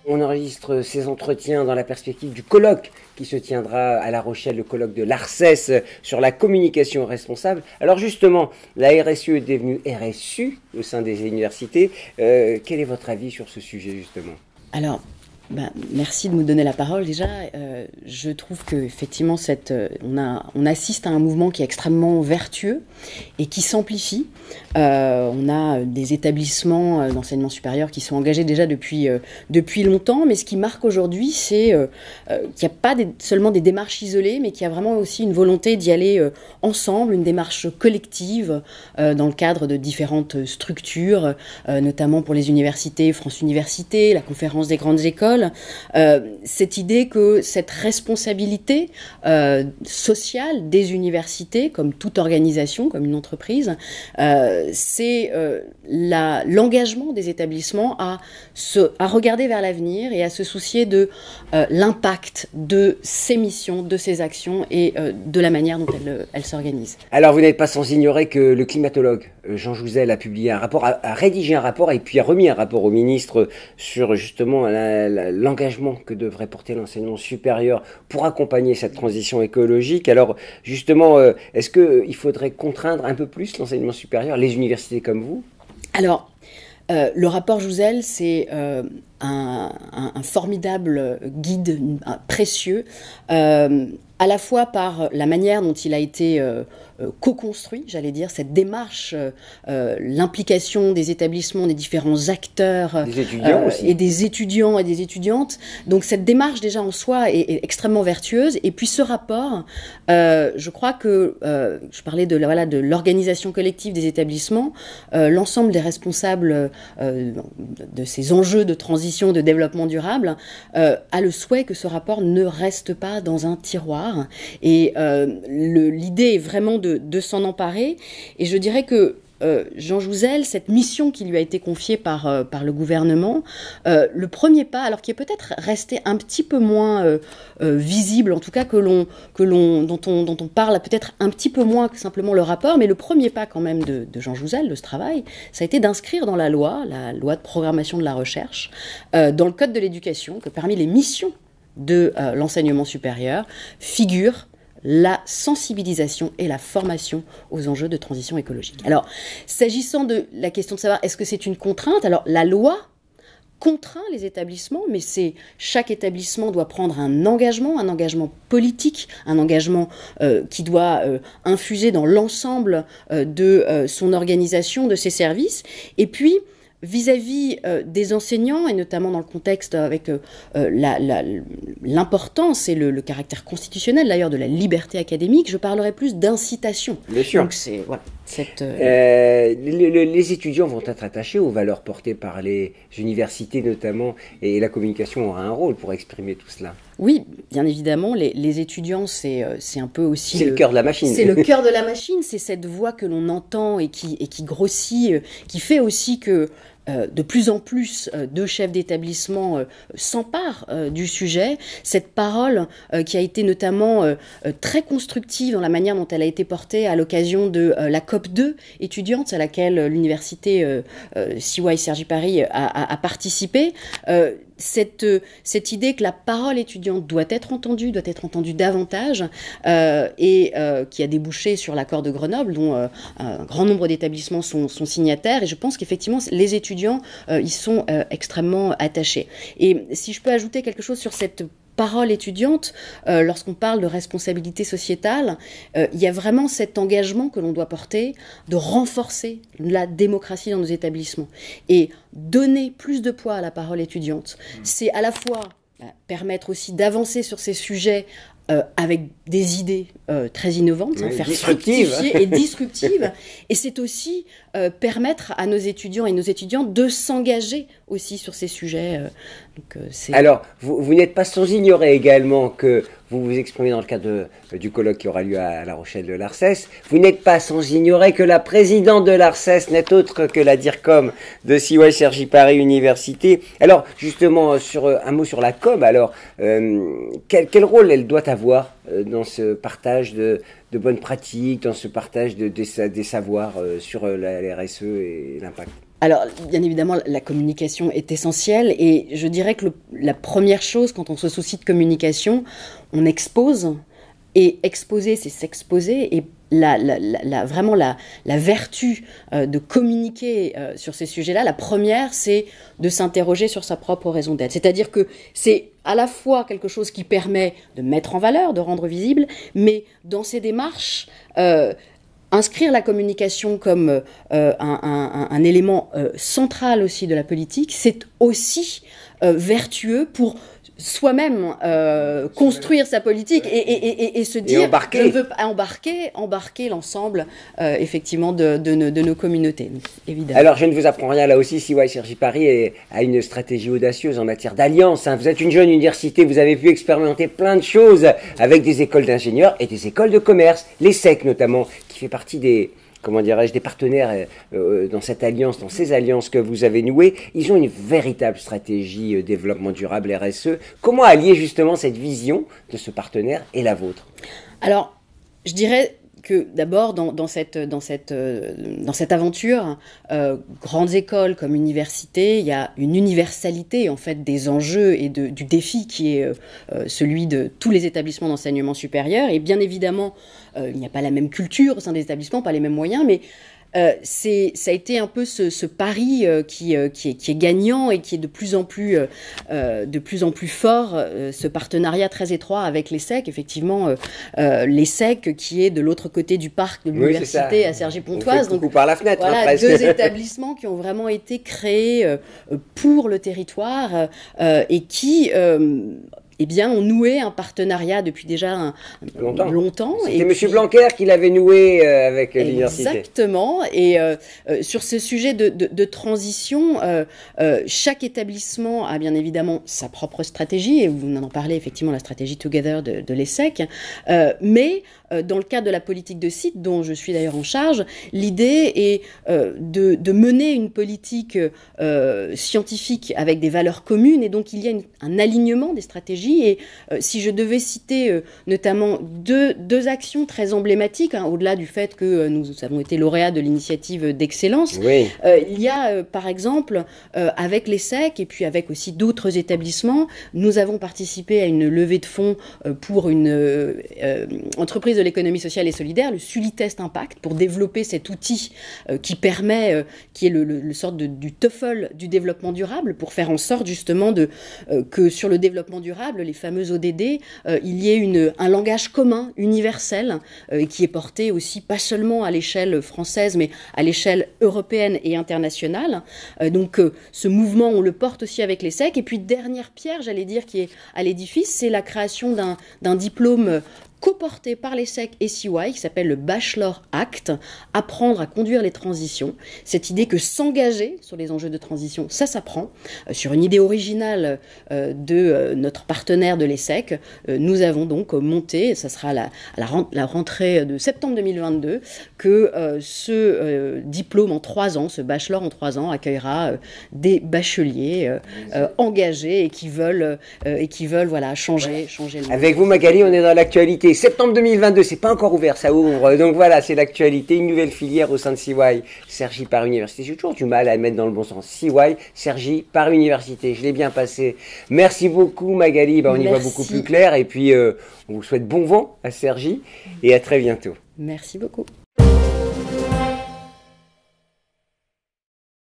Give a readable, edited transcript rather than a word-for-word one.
On enregistre ces entretiens dans la perspective du colloque qui se tiendra à La Rochelle, le colloque de l'ARCES sur la communication responsable. Alors justement, la RSE est devenue RSU au sein des universités. Quel est votre avis sur ce sujet justement? Alors, merci de me donner la parole déjà. Je trouve qu'effectivement, on assiste à un mouvement qui est extrêmement vertueux et qui s'amplifie. On a des établissements d'enseignement supérieur qui sont engagés déjà depuis longtemps, mais ce qui marque aujourd'hui, c'est qu'il n'y a pas seulement des démarches isolées, mais qu'il y a vraiment aussi une volonté d'y aller ensemble, une démarche collective dans le cadre de différentes structures, notamment pour les universités, France Université, la conférence des grandes écoles. Cette idée que cette responsabilité sociale des universités, comme toute organisation, comme une entreprise, c'est l'engagement des établissements à regarder vers l'avenir et à se soucier de l'impact de ces missions, de ces actions et de la manière dont elles s'organisent. Alors vous n'êtes pas sans ignorer que le climatologue Jean Jouzel a publié un rapport, a rédigé un rapport et puis a remis un rapport au ministre sur justement l'engagement que devrait porter l'enseignement supérieur pour accompagner cette transition écologique. Alors justement, est-ce qu'il faudrait contraindre un peu plus l'enseignement supérieur, les universités comme vous? Alors, le rapport Jouzel, c'est un formidable guide précieux, à la fois par la manière dont il a été co-construit, j'allais dire, cette démarche, l'implication des établissements, des différents acteurs, des étudiants aussi. Et des étudiants et des étudiantes. Donc cette démarche déjà en soi est extrêmement vertueuse. Et puis ce rapport, je crois que, je parlais de l'organisation collective des établissements, l'ensemble des responsables de ces enjeux de transition, de développement durable, a le souhait que ce rapport ne reste pas dans un tiroir. Et l'idée est vraiment de s'en emparer. Et je dirais que Jean Jouzel, cette mission qui lui a été confiée par le gouvernement, le premier pas, alors qui est peut-être resté un petit peu moins visible, en tout cas dont on parle peut-être un petit peu moins que simplement le rapport, mais le premier pas quand même de Jean Jouzel, de ce travail, ça a été d'inscrire dans la loi de programmation de la recherche, dans le Code de l'éducation, que parmi les missions de l'enseignement supérieur figure la sensibilisation et la formation aux enjeux de transition écologique. Alors, s'agissant de la question de savoir est-ce que c'est une contrainte, alors la loi contraint les établissements, mais chaque établissement doit prendre un engagement politique, un engagement qui doit infuser dans l'ensemble de son organisation, de ses services, et puis vis-à-vis des enseignants, et notamment dans le contexte avec l'importance et le caractère constitutionnel d'ailleurs de la liberté académique, je parlerai plus d'incitation. Bien sûr. Donc c'est les étudiants vont être attachés aux valeurs portées par les universités notamment, et la communication aura un rôle pour exprimer tout cela. Oui, bien évidemment, les étudiants, c'est un peu aussi... C'est le cœur de la machine. C'est le cœur de la machine, c'est cette voix que l'on entend et qui grossit, qui fait aussi que de plus en plus de chefs d'établissement s'emparent du sujet. Cette parole qui a été notamment très constructive dans la manière dont elle a été portée à l'occasion de la COP2 étudiante à laquelle l'université CY Cergy Paris a participé. Cette idée que la parole étudiante doit être entendue davantage, et qui a débouché sur l'accord de Grenoble, dont un grand nombre d'établissements sont signataires. Et je pense qu'effectivement, les étudiants y sont extrêmement attachés. Et si je peux ajouter quelque chose sur cette parole étudiante, lorsqu'on parle de responsabilité sociétale, il y a vraiment cet engagement que l'on doit porter de renforcer la démocratie dans nos établissements et donner plus de poids à la parole étudiante. C'est à la fois permettre aussi d'avancer sur ces sujets avec des idées très innovantes, faire fructifier et disruptives. Et c'est aussi permettre à nos étudiants et nos étudiantes de s'engager aussi sur ces sujets. Alors, vous n'êtes pas sans ignorer également que vous vous exprimez dans le cadre du colloque qui aura lieu à La Rochelle de l'ARCES. Vous n'êtes pas sans ignorer que la présidente de l'ARCES n'est autre que la DIRCOM de CY Cergy Paris Université. Alors, justement, un mot sur la com. Alors, quel rôle elle doit avoir dans ce partage de bonnes pratiques, dans ce partage des savoirs sur la RSE et l'impact? Alors, bien évidemment, la communication est essentielle et je dirais que la première chose, quand on se soucie de communication, on expose, et exposer, c'est s'exposer, et vraiment la vertu de communiquer sur ces sujets-là, la première, c'est de s'interroger sur sa propre raison d'être. C'est-à-dire que c'est à la fois quelque chose qui permet de mettre en valeur, de rendre visible, mais dans ces démarches, inscrire la communication comme un élément central aussi de la politique, c'est aussi vertueux pour soi-même construire sa politique et se dire je veux embarquer l'ensemble effectivement de nos communautés, évidemment. Alors je ne vous apprends rien là aussi, CY Cergy Paris a une stratégie audacieuse en matière d'alliance. Vous êtes une jeune université, vous avez pu expérimenter plein de choses avec des écoles d'ingénieurs et des écoles de commerce, l'ESSEC notamment, qui fait partie des partenaires dans cette alliance, dans ces alliances que vous avez nouées. Ils ont une véritable stratégie développement durable RSE. Comment allier justement cette vision de ce partenaire et la vôtre? Alors, je dirais que d'abord, dans cette aventure, grandes écoles comme universités, il y a une universalité en fait des enjeux et du défi qui est celui de tous les établissements d'enseignement supérieur. Et bien évidemment, il n'y a pas la même culture au sein des établissements, pas les mêmes moyens, mais ça a été un peu ce pari qui est gagnant et qui est de plus en plus fort, ce partenariat très étroit avec l'ESSEC, effectivement l'ESSEC qui est de l'autre côté du parc de l'université à Cergy-Pontoise, donc par la fenêtre, voilà, deux établissements qui ont vraiment été créés pour le territoire et qui ont noué un partenariat depuis déjà longtemps. C'était M. Blanquer qui l'avait noué avec l'université. Exactement. Et sur ce sujet de transition, chaque établissement a bien évidemment sa propre stratégie, et vous en parlez effectivement, la stratégie Together de l'ESSEC, mais dans le cadre de la politique de site, dont je suis d'ailleurs en charge, l'idée est de mener une politique scientifique avec des valeurs communes, et donc il y a un alignement des stratégies. Et si je devais citer notamment deux actions très emblématiques, au-delà du fait que nous avons été lauréats de l'initiative d'excellence, il y a par exemple avec l'ESSEC et puis avec aussi d'autres établissements, nous avons participé à une levée de fonds pour une entreprise de l'économie sociale et solidaire, le Sulitest Impact, pour développer cet outil qui permet, qui est le sorte du TOEFL du développement durable, pour faire en sorte justement que sur le développement durable, les fameux ODD, il y ait un langage commun, universel, qui est porté aussi pas seulement à l'échelle française, mais à l'échelle européenne et internationale. Donc ce mouvement, on le porte aussi avec l'ESSEC. Et puis dernière pierre, j'allais dire, qui est à l'édifice, c'est la création d'un diplôme coporté par l'ESSEC et CY, qui s'appelle le Bachelor Act, apprendre à conduire les transitions. Cette idée que s'engager sur les enjeux de transition, ça s'apprend. Sur une idée originale de notre partenaire de l'ESSEC, nous avons donc monté, ça sera à la rentrée de septembre 2022, que ce diplôme en 3 ans, ce bachelor en 3 ans, accueillera des bacheliers engagés et qui veulent voilà, changer le monde. Avec vous, Magali, on est dans l'actualité. Septembre 2022, c'est pas encore ouvert, ça ouvre. Donc voilà, c'est l'actualité, une nouvelle filière au sein de CY, Cergy Paris Université. J'ai toujours du mal à mettre dans le bon sens. CY, Cergy Paris Université, je l'ai bien passé. Merci beaucoup, Magali. On y voit beaucoup plus clair. Et puis, on vous souhaite bon vent à Cergy et à très bientôt. Merci beaucoup.